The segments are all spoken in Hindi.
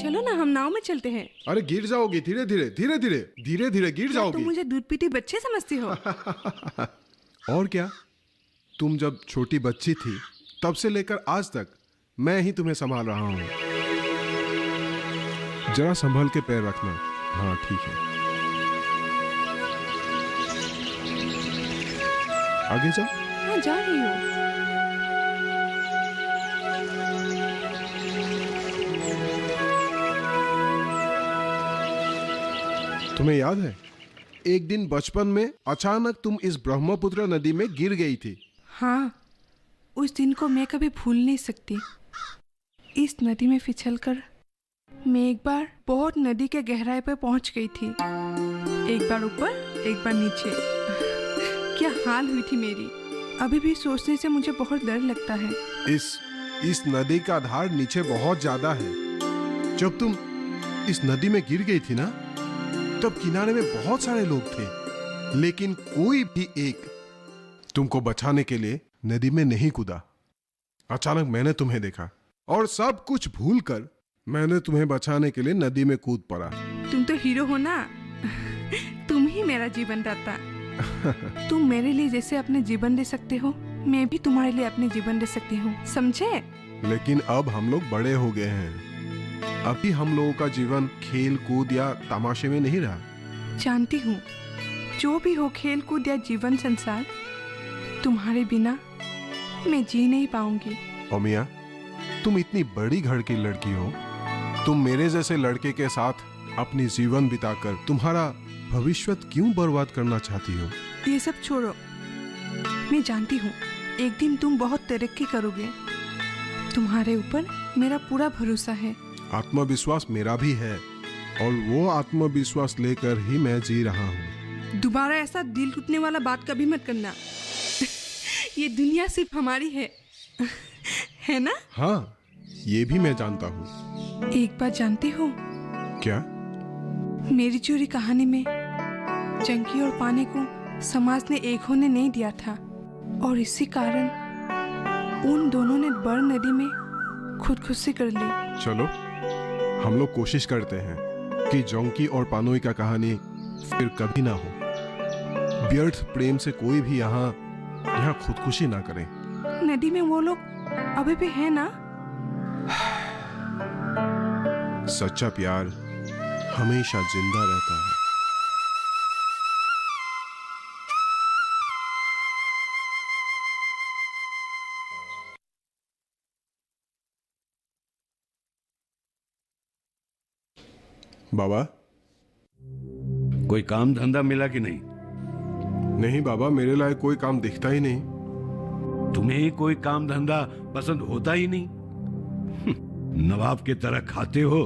चलो ना, हम नाव में चलते हैं। अरे गिर जाओगी, धीरे धीरे धीरे धीरे धीरे धीरे गिर तुम जाओगी। मुझे दूध पीती बच्चे समझती हो? और क्या, तुम जब छोटी बच्ची थी तब से लेकर आज तक मैं ही तुम्हें संभाल रहा हूं। जरा संभल के पैर रखना। हाँ ठीक है, आगे जाओ। हाँ जा रही हूँ। तुम्हें याद है एक दिन बचपन में अचानक तुम इस ब्रह्मपुत्र नदी में गिर गई थी? हाँ, उस दिन को मैं कभी भूल नहीं सकती। इस नदी में फिसलकर मैं एक बार बहुत नदी के गहराई पर पहुंच गई थी। एक बार ऊपर, एक बार नीचे। क्या हाल हुई थी मेरी। अभी भी सोचने से मुझे बहुत डर लगता है। इस नदी का धार नीचे बहुत ज्यादा है। जब तुम इस नदी में गिर गई थी ना, तब किनारे में बहुत सारे लोग थे, लेकिन कोई भी एक तुमको बचाने के लिए नदी में नहीं कूदा। अचानक मैंने तुम्हें देखा और सब कुछ भूलकर मैंने तुम्हें बचाने के लिए नदी में कूद पड़ा। तुम तो हीरो हो ना। तुम ही मेरा जीवन दाता। तुम मेरे लिए जैसे अपने जीवन दे सकते हो, मैं भी तुम्हारे लिए अपने जीवन दे सकती हूँ, समझे? लेकिन अब हम लोग बड़े हो गए हैं। अभी हम लोगों का जीवन खेल कूद या तमाशे में नहीं रहा। जानती हूँ, जो भी हो, खेल कूद या जीवन संसार, तुम्हारे बिना मैं जी नहीं पाऊंगी। ओमिया, तुम इतनी बड़ी घर की लड़की हो, तुम मेरे जैसे लड़के के साथ अपनी जीवन बिताकर तुम्हारा भविष्य क्यों बर्बाद करना चाहती हो? ये सब छोड़ो। मैं जानती हूँ एक दिन तुम बहुत तरक्की करोगे। तुम्हारे ऊपर मेरा पूरा भरोसा है। आत्मविश्वास मेरा भी है, और वो आत्मविश्वास लेकर ही मैं जी रहा हूँ। दोबारा ऐसा दिल टूटने वाला बात कभी मत करना। ये दुनिया सिर्फ हमारी है ना? हाँ, ये भी मैं जानता हूँ। एक बात जानते हो? क्या? मेरी चोरी कहानी में चंकी और पानी को समाज ने एक होने नहीं दिया था, और इसी कारण उन दोनों ने बड़ नदी में खुदकुशी कर ली। चलो हम लोग कोशिश करते हैं कि जोंकी और पानोई का कहानी फिर कभी ना हो। व्यर्थ प्रेम से कोई भी यहाँ खुदकुशी ना करे। नदी में वो लोग अभी भी है ना? सच्चा प्यार हमेशा जिंदा रहता है। बाबा, कोई काम धंधा मिला कि नहीं? नहीं बाबा, मेरे लायक कोई काम दिखता ही नहीं। तुम्हें कोई काम धंधा पसंद होता ही नहीं। नवाब की तरह खाते हो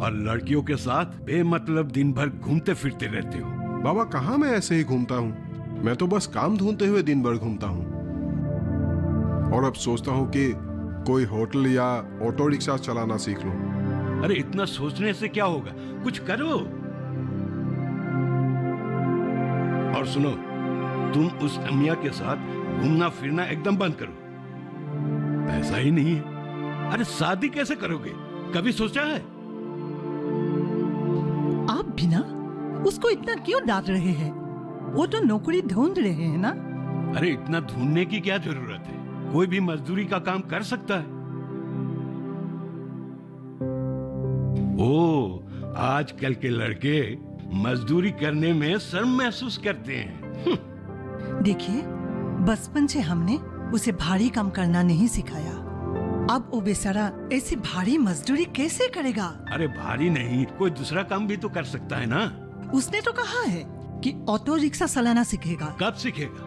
और लड़कियों के साथ बेमतलब दिन भर घूमते फिरते रहते हो। बाबा, कहाँ मैं ऐसे ही घूमता हूँ? मैं तो बस काम ढूंढते हुए दिन भर घूमता हूँ, और अब सोचता हूँ कि कोई होटल या ऑटो रिक्शा चलाना सीख लूं। अरे इतना सोचने से क्या होगा, कुछ करो। और सुनो, तुम उस अमिया के साथ घूमना फिरना एकदम बंद करो। पैसा ही नहीं है। अरे शादी कैसे करोगे, कभी सोचा है? आप भी ना उसको इतना क्यों डांट रहे हैं? वो तो नौकरी ढूंढ रहे हैं ना। अरे इतना ढूंढने की क्या जरूरत है, कोई भी मजदूरी का काम कर सकता है। ओ, आजकल के लड़के मजदूरी करने में शर्म महसूस करते हैं। देखिए, बचपन से हमने उसे भारी काम करना नहीं सिखाया। अब वो बेचारा ऐसी भारी मजदूरी कैसे करेगा? अरे भारी नहीं, कोई दूसरा काम भी तो कर सकता है ना। उसने तो कहा है कि ऑटो रिक्शा चलाना सीखेगा। कब सीखेगा?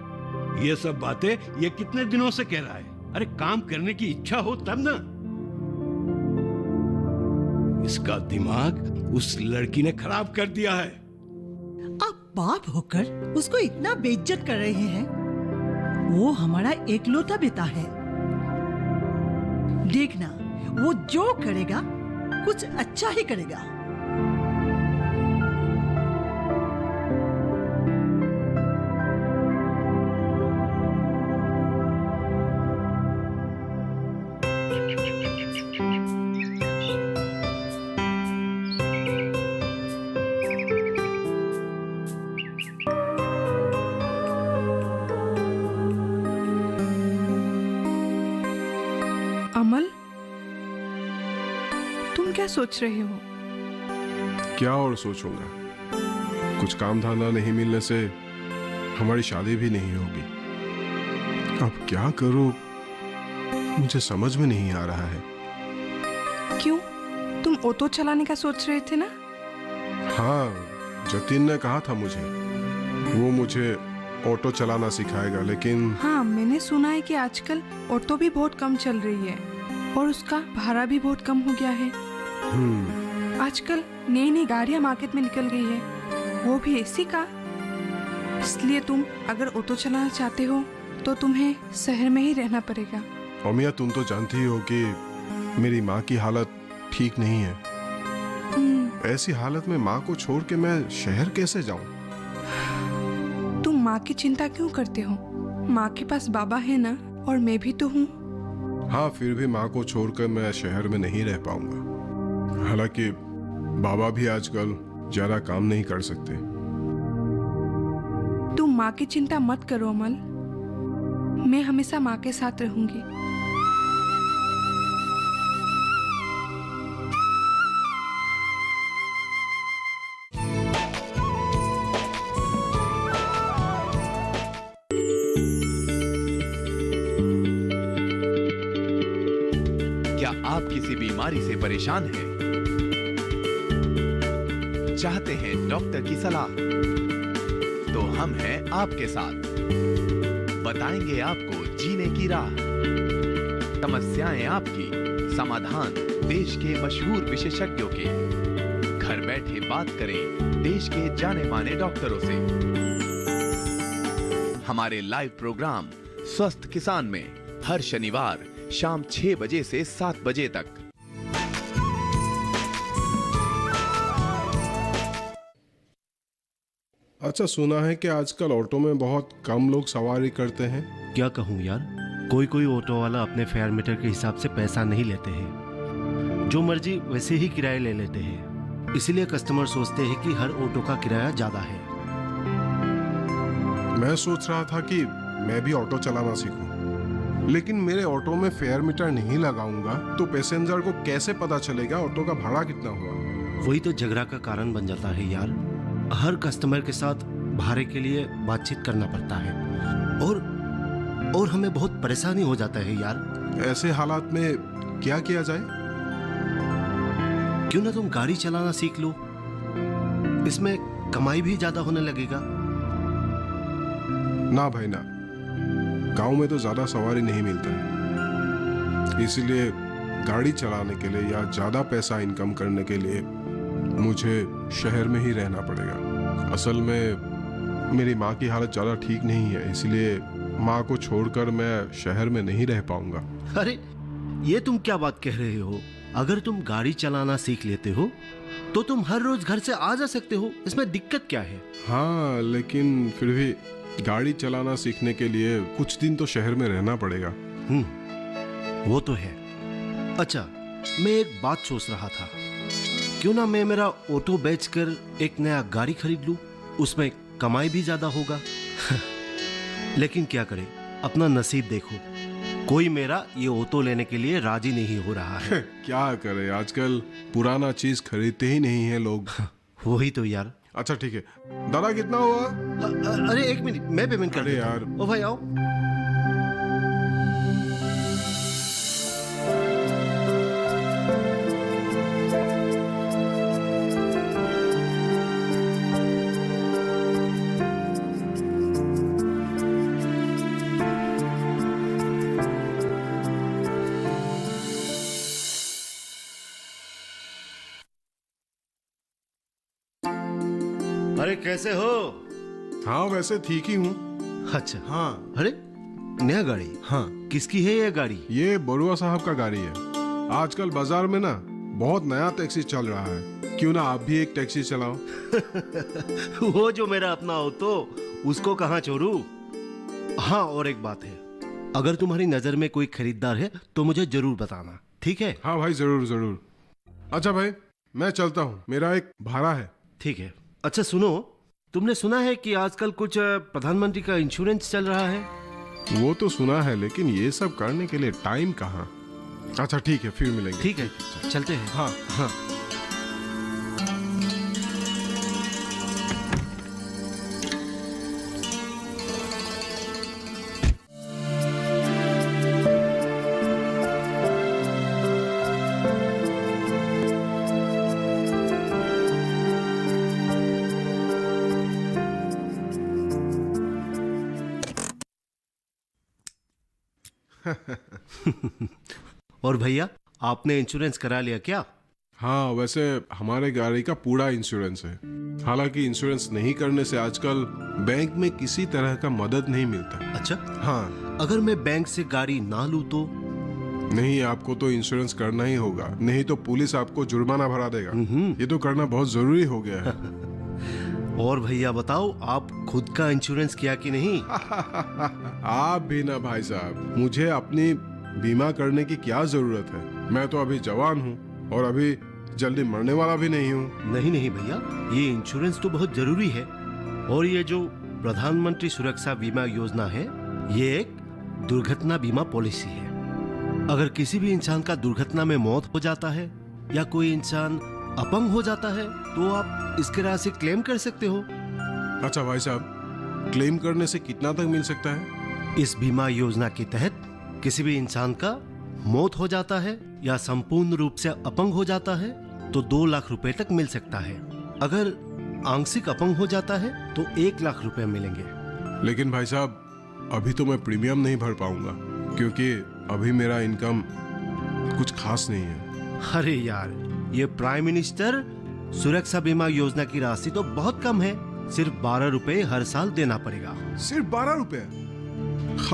ये सब बातें ये कितने दिनों से कह रहा है। अरे काम करने की इच्छा हो तब ना। इसका दिमाग उस लड़की ने खराब कर दिया है। आप बाप होकर उसको इतना बेइज्जत कर रहे हैं। वो हमारा एकलौता बेटा है। देखना, वो जो करेगा कुछ अच्छा ही करेगा। तुम क्या सोच रहे हो? क्या और सोचूंगा, कुछ काम धंधा नहीं मिलने से हमारी शादी भी नहीं होगी। अब क्या करूं, मुझे समझ में नहीं आ रहा है। क्यों? तुम ऑटो चलाने का सोच रहे थे ना? हाँ, जतिन ने कहा था मुझे, वो मुझे ऑटो चलाना सिखाएगा, लेकिन हाँ, मैंने सुना है कि आजकल ऑटो भी बहुत कम चल रही है और उसका भाड़ा भी बहुत कम हो गया है। आजकल नई नई गाड़ियां मार्केट में निकल गई है, वो भी एसी का। इसलिए तुम अगर ऑटो चलाना चाहते हो तो तुम्हें शहर में ही रहना पड़ेगा। अमिया, तुम तो जानती ही हो कि मेरी माँ की हालत ठीक नहीं है। ऐसी हालत में माँ को छोड़ के मैं शहर कैसे जाऊं? तुम माँ की चिंता क्यों करते हो? माँ के पास बाबा है ना, और मैं भी तो हूँ। हाँ, फिर भी माँ को छोड़कर मैं शहर में नहीं रह पाऊंगा। हालांकि बाबा भी आजकल ज्यादा काम नहीं कर सकते। तुम माँ की चिंता मत करो अमल, मैं हमेशा माँ के साथ रहूंगी। क्या आप किसी बीमारी से परेशान हैं? चाहते हैं डॉक्टर की सलाह? तो हम हैं आपके साथ, बताएंगे आपको जीने की राह। समस्याएं आपकी, समाधान देश के मशहूर विशेषज्ञों के। घर बैठे बात करें देश के जाने माने डॉक्टरों से। हमारे लाइव प्रोग्राम स्वस्थ किसान में हर शनिवार शाम 6 बजे से 7 बजे तक। अच्छा, सुना है कि आजकल ऑटो में बहुत कम लोग सवारी करते हैं। क्या कहूँ यार, कोई कोई ऑटो वाला अपने फेयर मीटर के हिसाब से पैसा नहीं लेते हैं, जो मर्जी वैसे ही किराया ले लेते हैं। इसलिए कस्टमर सोचते हैं कि हर ऑटो का किराया ज्यादा है। मैं सोच रहा था कि मैं भी ऑटो चलाना सीखूं, लेकिन मेरे ऑटो में फेयर मीटर नहीं लगाऊंगा तो पैसेंजर को कैसे पता चलेगा ऑटो का भाड़ा कितना हुआ? वही तो झगड़ा का कारण बन जाता है यार। हर कस्टमर के साथ भाड़े के लिए बातचीत करना पड़ता है और हमें बहुत परेशानी हो जाता है यार। ऐसे हालात में क्या किया जाए? क्यों ना तुम गाड़ी चलाना सीख लो, इसमें कमाई भी ज्यादा होने लगेगा। ना भाई ना, गांव में तो ज्यादा सवारी नहीं मिलता है, इसलिए गाड़ी चलाने के लिए या ज्यादा पैसा इनकम करने के लिए मुझे शहर में ही रहना पड़ेगा। असल में मेरी माँ की हालत ज्यादा ठीक नहीं है, इसलिए माँ को छोड़कर मैं शहर में नहीं रह पाऊंगा। अरे ये तुम क्या बात कह रहे हो? अगर तुम गाड़ी चलाना सीख लेते हो तो तुम हर रोज घर से आ जा सकते हो, इसमें दिक्कत क्या है? हाँ, लेकिन फिर भी गाड़ी चलाना सीखने के लिए कुछ दिन तो शहर में रहना पड़ेगा। वो तो है। अच्छा, मैं एक बात सोच रहा था, क्यों ना मैं मेरा ऑटो बेचकर एक नया गाड़ी खरीद लूं, उसमें कमाई भी ज्यादा होगा। लेकिन क्या करें, अपना नसीब देखो, कोई मेरा ये ऑटो लेने के लिए राजी नहीं हो रहा है। क्या करे, आजकल पुराना चीज खरीदते ही नहीं है लोग। वही तो यार। अच्छा ठीक है, दादा कितना हुआ? अरे एक मिनट, मैं पेमेंट कर अरे देता यार। हूं। ओ भाई आओ। अरे कैसे हो? हाँ, वैसे ठीक ही हूँ। अच्छा। हाँ अरे नया गाड़ी? हाँ, किसकी है ये गाड़ी? ये बरुआ साहब का गाड़ी है। आजकल बाजार में ना बहुत नया टैक्सी चल रहा है, क्यों ना आप भी एक टैक्सी चलाओ? वो जो मेरा अपना ऑटो, उसको कहाँ छोड़ू? हाँ, और एक बात है, अगर तुम्हारी नजर में कोई खरीदार है तो मुझे जरूर बताना, ठीक है? हाँ भाई, जरूर जरूर। अच्छा भाई, मैं चलता हूँ, मेरा एक भाड़ा है। ठीक है। अच्छा सुनो, तुमने सुना है कि आजकल कुछ प्रधानमंत्री का इंश्योरेंस चल रहा है? वो तो सुना है, लेकिन ये सब करने के लिए टाइम कहाँ? अच्छा ठीक है, फिर मिलेंगे। ठीक है, चलते हैं। हाँ हाँ। और भैया, आपने इंश्योरेंस करा लिया क्या? हाँ, वैसे हमारे गाड़ी का पूरा इंश्योरेंस है। हालांकि इंश्योरेंस नहीं करने से आजकल बैंक में किसी तरह का मदद नहीं मिलता। अच्छा, हाँ, अगर मैं बैंक से गाड़ी ना लूं तो? नहीं, आपको तो इंश्योरेंस करना ही होगा, नहीं तो पुलिस आपको जुर्माना भरा देगा। ये तो करना बहुत जरूरी हो गया है। और भैया बताओ, आप खुद का इंश्योरेंस किया कि नहीं? आप भी ना भाई साहब, मुझे अपनी बीमा करने की क्या जरूरत है? मैं तो अभी जवान हूँ और अभी जल्दी मरने वाला भी नहीं हूँ। नहीं नहीं भैया, ये इंश्योरेंस तो बहुत जरूरी है। और ये जो प्रधानमंत्री सुरक्षा बीमा योजना है, ये एक दुर्घटना बीमा पॉलिसी है। अगर किसी भी इंसान का दुर्घटना में मौत हो जाता है या कोई इंसान अपंग हो जाता है तो आप इसके राशि क्लेम कर सकते हो। अच्छा भाई साहब, क्लेम करने से कितना तक मिल सकता है? इस बीमा योजना के तहत किसी भी इंसान का मौत हो जाता है या संपूर्ण रूप से अपंग हो जाता है तो 2 लाख रुपए तक मिल सकता है। अगर आंशिक अपंग हो जाता है तो 1 लाख रुपए मिलेंगे। लेकिन भाई साहब, अभी तो मैं प्रीमियम नहीं भर पाऊंगा क्योंकि अभी मेरा इनकम कुछ खास नहीं है। अरे यार, ये प्राइम मिनिस्टर सुरक्षा बीमा योजना की राशि तो बहुत कम है, सिर्फ 12 रुपए हर साल देना पड़ेगा। सिर्फ 12 रुपए?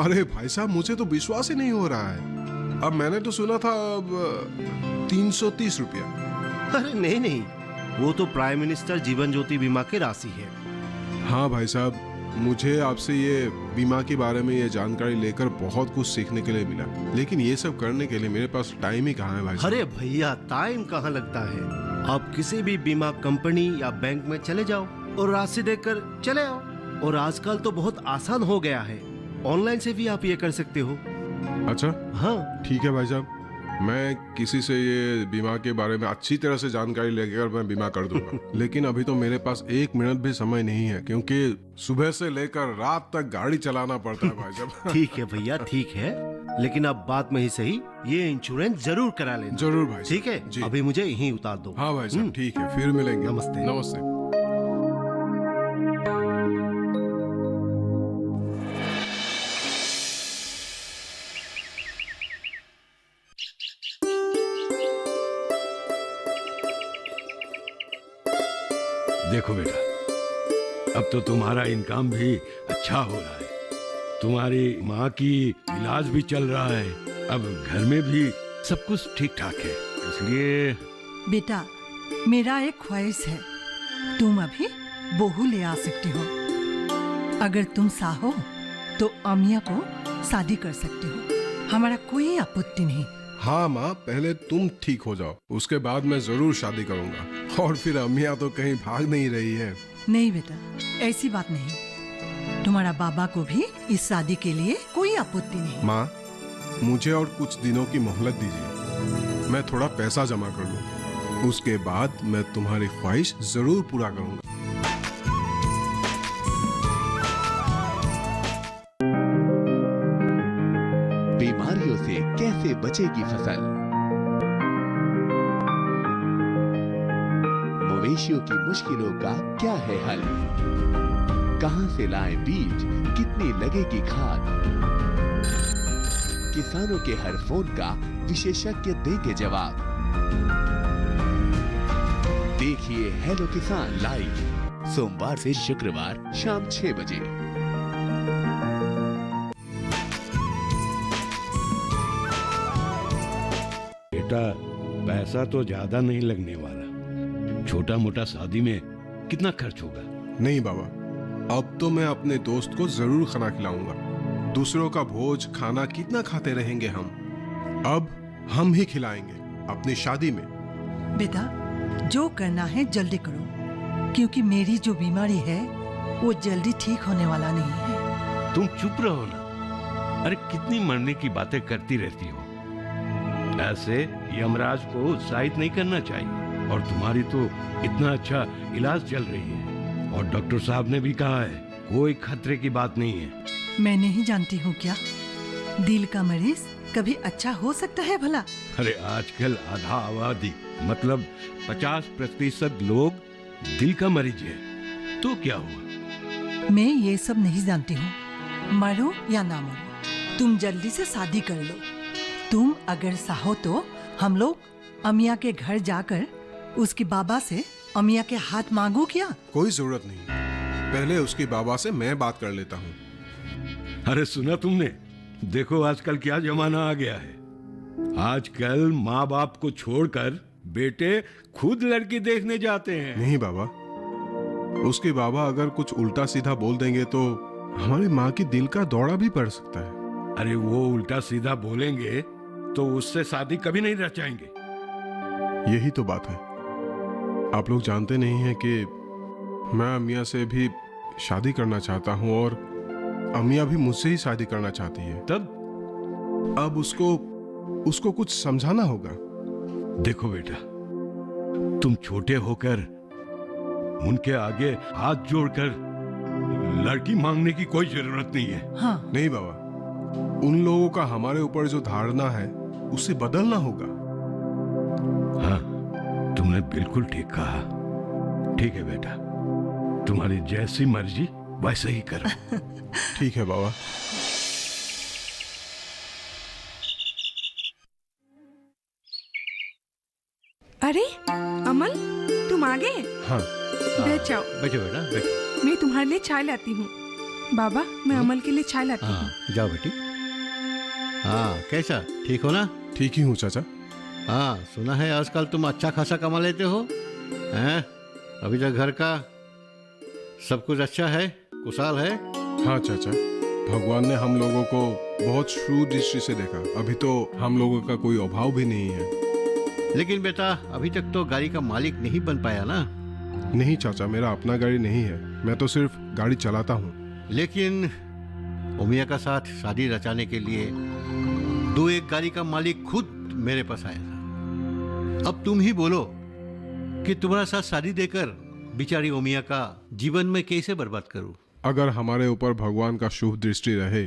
अरे भाई साहब, मुझे तो विश्वास ही नहीं हो रहा है। अब मैंने तो सुना था 330 रुपया। अरे नहीं नहीं, वो तो प्राइम मिनिस्टर जीवन ज्योति बीमा की राशि है। हाँ भाई साहब, मुझे आपसे ये बीमा के बारे में ये जानकारी लेकर बहुत कुछ सीखने के लिए मिला, लेकिन ये सब करने के लिए मेरे पास टाइम ही कहाँ है भाई साहब। अरे भैया, टाइम कहाँ लगता है? आप किसी भी बीमा कंपनी या बैंक में चले जाओ और राशि देकर चले आओ। और आजकल तो बहुत आसान हो गया है, ऑनलाइन से भी आप ये कर सकते हो। अच्छा हाँ ठीक है भाई साहब, मैं किसी से ये बीमा के बारे में अच्छी तरह से जानकारी लेकर मैं बीमा कर दूंगा। लेकिन अभी तो मेरे पास 1 मिनट भी समय नहीं है क्योंकि सुबह से लेकर रात तक गाड़ी चलाना पड़ता है भाई साहब। ठीक है भैया, ठीक है, लेकिन अब बात में ही सही, ये इंश्योरेंस जरूर करा लेना। जरूर भाई साहब। ठीक है, जी। अभी मुझे यहीं उतार दो। हाँ भाई साहब, ठीक है, फिर मिलेंगे। नमस्ते। नमस्ते। देखो बेटा, अब तो तुम्हारा इनकम भी अच्छा हो रहा है, तुम्हारी माँ की इलाज भी चल रहा है, अब घर में भी सब कुछ ठीक ठाक है, इसलिए बेटा, मेरा एक ख्वाहिश है, तुम अभी बहू ले आ सकते हो। अगर तुम चाहो तो अमिया को शादी कर सकते हो, हमारा कोई आपत्ति नहीं। हाँ माँ, पहले तुम ठीक हो जाओ, उसके बाद मैं जरूर शादी करूंगा। और फिर अम्मिया तो कहीं भाग नहीं रही है। नहीं बेटा, ऐसी बात नहीं, तुम्हारा बाबा को भी इस शादी के लिए कोई आपत्ति नहीं। माँ, मुझे और कुछ दिनों की मोहलत दीजिए, मैं थोड़ा पैसा जमा कर लूं, उसके बाद मैं तुम्हारी ख्वाहिश जरूर पूरा करूंगा। बीमारियों से कैसे बचेगी फसल? मवेशियों की मुश्किलों का क्या है हल? कहां से लाएं बीज, कितनी लगेगी खाद? किसानों के हर फोन का विशेषज्ञ देंगे जवाब। देखिए हेलो किसान लाइव, सोमवार से शुक्रवार शाम 6 बजे। बेटा, पैसा तो ज्यादा नहीं लगने वाला, छोटा मोटा शादी में कितना खर्च होगा? नहीं बाबा, अब तो मैं अपने दोस्त को जरूर खाना खिलाऊंगा। दूसरों का भोज खाना कितना खाते रहेंगे हम, अब हम ही खिलाएंगे अपनी शादी में। बेटा, जो करना है जल्दी करो, क्योंकि मेरी जो बीमारी है वो जल्दी ठीक होने वाला नहीं है। तुम चुप रहो ना, अरे कितनी मरने की बातें करती रहती हो। ऐसे यमराज को उत्साहित नहीं करना चाहिए। और तुम्हारी तो इतना अच्छा इलाज चल रही है और डॉक्टर साहब ने भी कहा है कोई खतरे की बात नहीं है। मैं नहीं जानती हूँ क्या दिल का मरीज कभी अच्छा हो सकता है भला? अरे आजकल आधा आबादी मतलब 50% लोग दिल का मरीज है, तो क्या हुआ? मैं ये सब नहीं जानती हूँ। मरो या ना मरो, तुम जल्दी से शादी कर लो। तुम अगर चाहो तो हम लोग अमिया के घर जाकर उसके बाबा से अमिया के हाथ मांगो क्या? कोई जरूरत नहीं, पहले उसके बाबा से मैं बात कर लेता हूँ। अरे सुना तुमने, देखो आजकल क्या जमाना आ गया है। आजकल माँ बाप को छोड़कर बेटे खुद लड़की देखने जाते हैं। नहीं बाबा, उसके बाबा अगर कुछ उल्टा सीधा बोल देंगे तो हमारी माँ की दिल का दौरा भी पड़ सकता है। अरे वो उल्टा सीधा बोलेंगे तो उससे शादी कभी नहीं रचाएंगे। यही तो बात है। आप लोग जानते नहीं हैं कि मैं अमिया से भी शादी करना चाहता हूँ और अमिया भी मुझसे ही शादी करना चाहती है। तब अब उसको कुछ समझाना होगा। देखो बेटा, तुम छोटे होकर उनके आगे हाथ जोड़कर लड़की मांगने की कोई जरूरत नहीं है। हाँ। नहीं बाबा, उन लोगों का हमारे ऊपर जो धारणा है उसे बदलना होगा। हाँ, तुमने बिल्कुल ठीक कहा। ठीक है बेटा, तुम्हारी जैसी मर्जी वैसे ही करो। ठीक है बाबा। अरे अमल, तुम आ गए? हाँ। बैठ जाओ, बैठो बेटा बैठो। मैं तुम्हारे लिए चाय लाती हूँ। बाबा, मैं अमल के लिए चाय लाती हूँ। हाँ जाओ बेटी। हाँ कैसा, ठीक हो ना? ठीक ही हूँ चाचा। हाँ सुना है आजकल तुम अच्छा खासा कमा लेते हो हैं? अभी तक घर का सब कुछ अच्छा है, कुशल है? हाँ चाचा, भगवान ने हम लोगों को बहुत श्रूड दृष्टि से देखा। अभी तो हम लोगों का कोई अभाव भी नहीं है। लेकिन बेटा अभी तक तो गाड़ी का मालिक नहीं बन पाया ना? नहीं चाचा, मेरा अपना गाड़ी नहीं है, मैं तो सिर्फ गाड़ी चलाता हूँ। लेकिन उमिया का साथ शादी रचाने के लिए 2-1 गाड़ी का मालिक खुद मेरे पास आया था। अब तुम ही बोलो कि तुम्हारा साथ शादी देकर बिचारी उमिया का जीवन में कैसे बर्बाद करूं? अगर हमारे ऊपर भगवान का शुभ दृष्टि रहे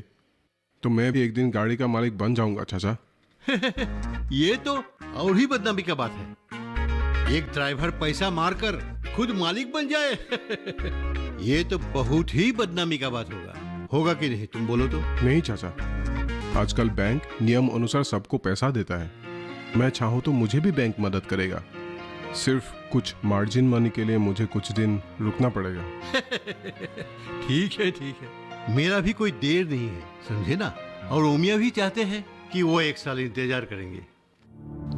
तो मैं भी एक दिन गाड़ी का मालिक बन जाऊंगा चाचा। ये तो और ही बदनामी का बात है। एक ड्राइवर पैसा मारकर खुद मालिक बन जाए। ये तो बहुत ही बदनामी का बात होगा कि नहीं, तुम बोलो तो? नहीं चाचा, आजकल बैंक नियम अनुसार सबको पैसा देता है। मैं चाहूँ तो मुझे भी बैंक मदद करेगा। सिर्फ कुछ मार्जिन मनी के लिए मुझे कुछ दिन रुकना पड़ेगा। ठीक है, मेरा भी कोई देर नहीं है, समझे ना? और उमिया भी चाहते हैं कि वो 1 साल इंतजार करेंगे।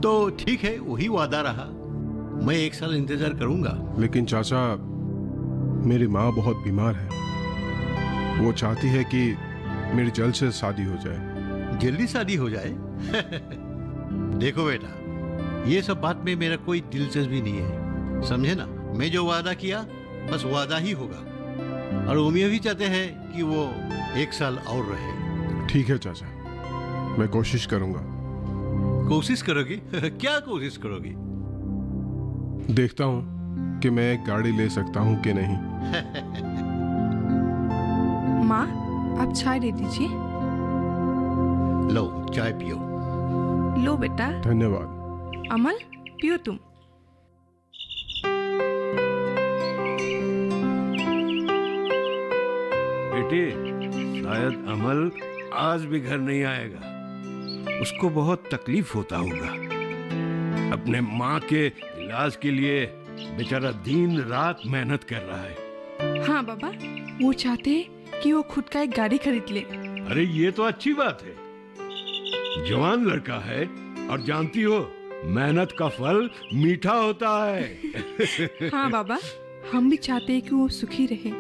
तो ठीक है, वही वादा रहा, मैं 1 साल इंतजार करूंगा। लेकिन चाचा, मेरी माँ बहुत बीमार है। वो चाहती है कि मेरी जल्द से शादी हो जाए। जल्दी शादी हो जाए? देखो बेटा, ये सब बात में मेरा कोई दिलचस्पी नहीं है, समझे ना? मैं जो वादा किया बस वादा ही होगा। और उमिया भी चाहते हैं कि वो 1 साल और रहे। ठीक है चाचा, मैं कोशिश करूंगा। कोशिश करोगी? क्या कोशिश करोगी? देखता हूँ कि मैं एक गाड़ी ले सकता हूँ कि नहीं। माँ, आप चाय दे दीजिए। लो चाय पियो। लो बेटा। धन्यवाद। अमल, पियो तुम। बेटे, शायद अमल आज भी घर नहीं आएगा। उसको बहुत तकलीफ होता होगा। अपने माँ के इलाज के लिए बेचारा दिन रात मेहनत कर रहा है। हाँ बाबा, वो चाहते हैं कि वो खुद का एक गाड़ी खरीद ले। अरे ये तो अच्छी बात है। जवान लड़का है और जानती हो, मेहनत का फल मीठा होता है। हाँ बाबा, हम भी चाहते हैं कि वो सुखी रहे।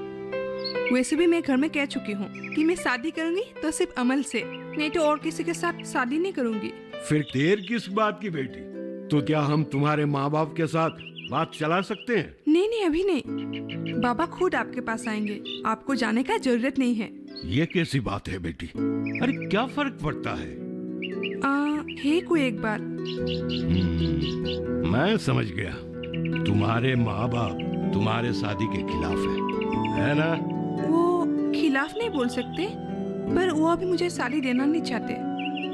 वैसे भी मैं घर में कह चुकी हूँ कि मैं शादी करूंगी तो सिर्फ अमल से, नहीं तो और किसी के साथ शादी नहीं करूंगी। फिर देर किस बात की बेटी? तो क्या हम तुम्हारे माँ बाप के साथ बात चला सकते हैं? नहीं, अभी नहीं। बाबा खुद आपके पास आएंगे, आपको जाने का जरूरत नहीं है। ये कैसी बात है बेटी? अरे क्या फर्क पड़ता है? है कोई एक बात। मैं समझ गया, तुम्हारे माँ बाप तुम्हारे शादी के खिलाफ है ना? वो खिलाफ नहीं बोल सकते, पर वो अभी मुझे शादी देना नहीं चाहते।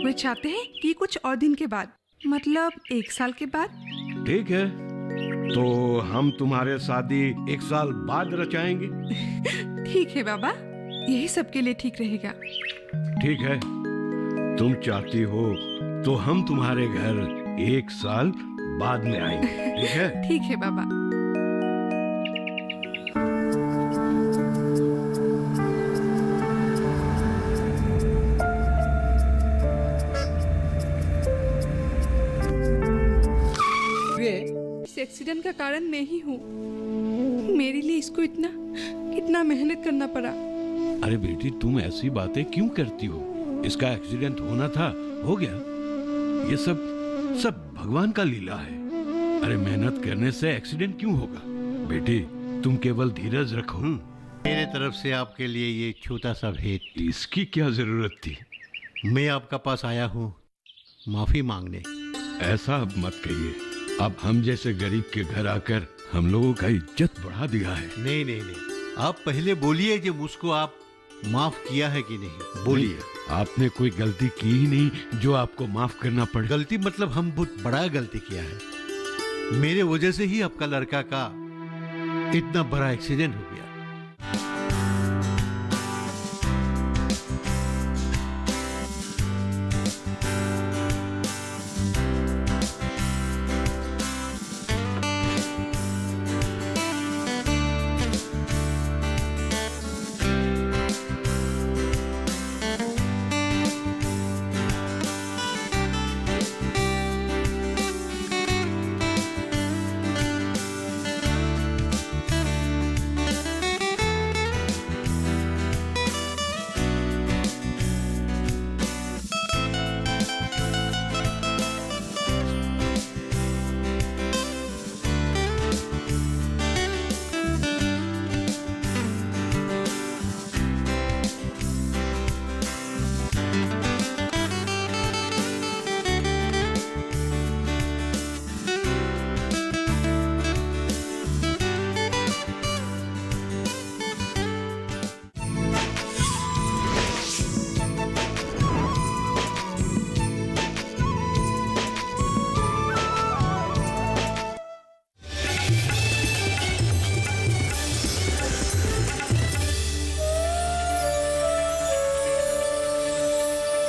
वे चाहते हैं कि कुछ और दिन के बाद, मतलब 1 साल के बाद। ठीक है, तो हम तुम्हारे शादी 1 साल बाद रचाएंगे। ठीक है बाबा, यही सबके लिए ठीक रहेगा। ठीक है, तुम चाहती हो तो हम तुम्हारे घर 1 साल बाद में आएंगे। ठीक है? ठीक है बाबा। इस एक्सीडेंट का कारण मैं ही हूँ। मेरे लिए इसको इतना मेहनत करना पड़ा। अरे बेटी, तुम ऐसी बातें क्यों करती हो? इसका एक्सीडेंट होना था, हो गया। ये सब भगवान का लीला है। अरे मेहनत करने से एक्सीडेंट क्यों होगा? बेटी, तुम केवल धीरज रखो। मेरे तरफ से आपके लिए ये छोटा सा भेंट। इसकी क्या जरूरत थी? मैं आपका पास आया हूँ माफी मांगने। ऐसा अब मत कहिए। अब हम जैसे गरीब के घर आकर हम लोगों का इज्जत बढ़ा दिया है। नहीं नहीं नहीं, आप पहले बोलिए कि मुझको आप माफ किया है कि नहीं, बोलिए। आपने कोई गलती की ही नहीं जो आपको माफ करना पड़े। गलती मतलब हम बहुत बड़ा गलती किया है। मेरे वजह से ही आपका लड़का का इतना बड़ा एक्सीडेंट हो गया।